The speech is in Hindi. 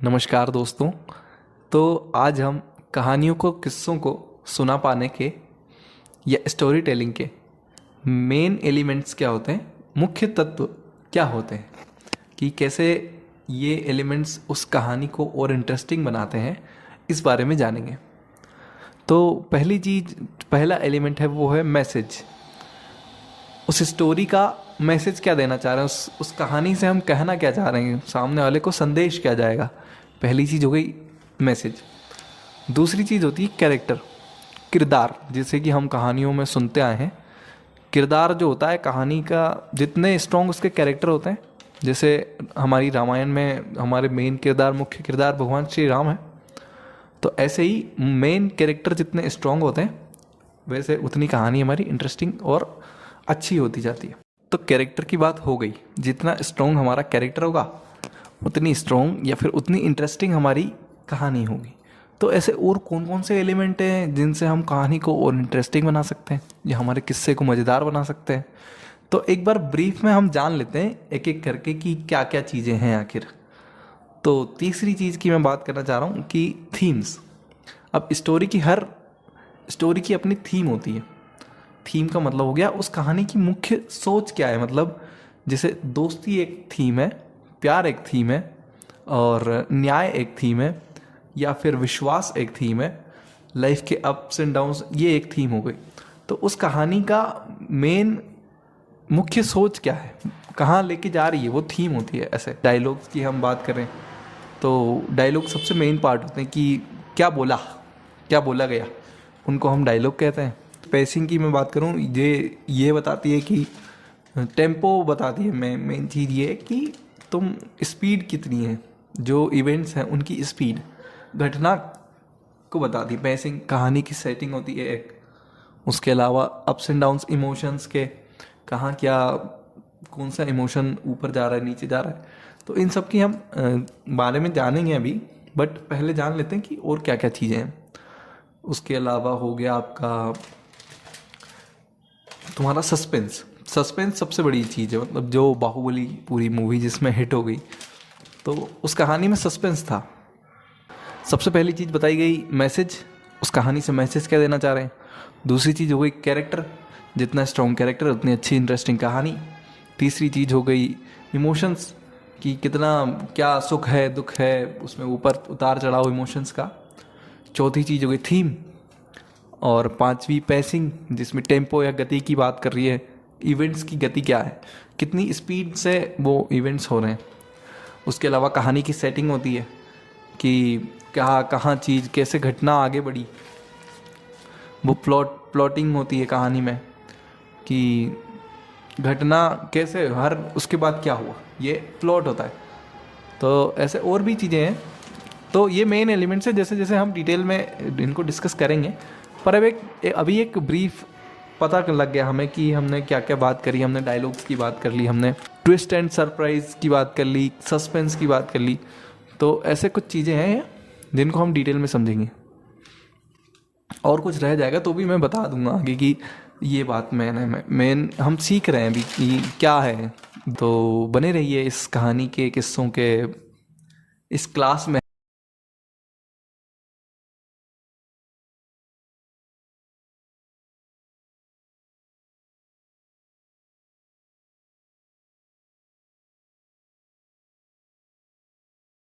नमस्कार दोस्तों। तो आज हम कहानियों को किस्सों को सुना पाने के या स्टोरी टेलिंग के मेन एलिमेंट्स क्या होते हैं, मुख्य तत्व क्या होते हैं, कि कैसे ये एलिमेंट्स उस कहानी को और इंटरेस्टिंग बनाते हैं, इस बारे में जानेंगे। तो पहला एलिमेंट है वो है मैसेज। उस स्टोरी का मैसेज क्या देना चाह रहे हैं, उस कहानी से हम कहना क्या चाह रहे हैं, सामने वाले को संदेश क्या जाएगा। पहली चीज़ हो गई मैसेज। दूसरी चीज़ होती है कैरेक्टर, किरदार, जैसे कि हम कहानियों में सुनते आए हैं। किरदार जो होता है कहानी का, जितने स्ट्रॉन्ग उसके कैरेक्टर होते हैं, जैसे हमारी रामायण में हमारे मेन किरदार, मुख्य किरदार भगवान श्री राम है, तो ऐसे ही मेन कैरेक्टर जितने स्ट्रॉन्ग होते हैं वैसे उतनी कहानी हमारी इंटरेस्टिंग और अच्छी होती जाती है। तो कैरेक्टर की बात हो गई, जितना स्ट्रॉन्ग हमारा कैरेक्टर होगा उतनी स्ट्रॉन्ग या फिर उतनी इंटरेस्टिंग हमारी कहानी होगी। तो ऐसे और कौन कौन से एलिमेंट हैं जिनसे हम कहानी को और इंटरेस्टिंग बना सकते हैं या हमारे किस्से को मज़ेदार बना सकते हैं। तो एक बार ब्रीफ में हम जान लेते हैं एक एक करके कि क्या क्या चीज़ें हैं आखिर। तो तीसरी चीज़ की मैं बात करना चाह रहा हूँ कि थीम्स। अब स्टोरी की अपनी थीम होती है। थीम का मतलब हो गया उस कहानी की मुख्य सोच क्या है। मतलब जैसे दोस्ती एक थीम है, प्यार एक थीम है, और न्याय एक थीम है, या फिर विश्वास एक थीम है, लाइफ के अप्स एंड डाउन्स ये एक थीम हो गई। तो उस कहानी का मेन मुख्य सोच क्या है, कहाँ लेके जा रही है, वो थीम होती है। ऐसे डायलॉग्स की हम बात करें तो डायलॉग सबसे मेन पार्ट होते हैं कि क्या बोला गया, उनको हम डायलॉग कहते हैं। पेसिंग की मैं बात करूँ, ये बताती है कि टेम्पो बताती है। मेन चीज़ ये है कि तुम स्पीड कितनी है, जो इवेंट्स हैं उनकी स्पीड घटना को बताती है। पेसिंग कहानी की सेटिंग होती है एक। उसके अलावा अप्स एंड डाउन्स इमोशंस के, कहाँ क्या कौन सा इमोशन ऊपर जा रहा है नीचे जा रहा है, तो इन सब की हम बारे में जानेंगे अभी। बट पहले जान लेते हैं कि और क्या क्या चीज़ें हैं। उसके अलावा हो गया आपका तुम्हारा सस्पेंस सबसे बड़ी चीज़ है। मतलब जो बाहुबली पूरी मूवी जिसमें हिट हो गई, तो उस कहानी में सस्पेंस था। सबसे पहली चीज़ बताई गई मैसेज, उस कहानी से मैसेज क्या देना चाह रहे हैं। दूसरी चीज़ हो गई कैरेक्टर, जितना स्ट्रॉन्ग कैरेक्टर उतनी अच्छी इंटरेस्टिंग कहानी। तीसरी चीज़ हो गई इमोशंस, कि कितना क्या सुख है दुख है, उसमें ऊपर उतार चढ़ाव इमोशंस का। चौथी चीज़ हो गई थीम, और पांचवी पैसिंग, जिसमें टेम्पो या गति की बात कर रही है। इवेंट्स की गति क्या है, कितनी स्पीड से वो इवेंट्स हो रहे हैं। उसके अलावा कहानी की सेटिंग होती है कि कहाँ चीज़ कैसे घटना आगे बढ़ी। वो प्लॉटिंग होती है कहानी में कि घटना कैसे, हर उसके बाद क्या हुआ, ये प्लॉट होता है। तो ऐसे और भी चीज़ें हैं। तो ये मेन एलिमेंट्स है, जैसे जैसे हम डिटेल में इनको डिस्कस करेंगे। पर अब अभी एक ब्रीफ पता लग गया हमें कि हमने क्या क्या बात करी। हमने डायलॉग्स की बात कर ली, हमने ट्विस्ट एंड सरप्राइज की बात कर ली, सस्पेंस की बात कर ली। तो ऐसे कुछ चीज़ें हैं जिनको हम डिटेल में समझेंगे। और कुछ रह जाएगा तो भी मैं बता दूंगा आगे कि ये बात मेन हम सीख रहे हैं अभी कि क्या है। तो बने रहिए इस कहानी के किस्सों के इस क्लास में।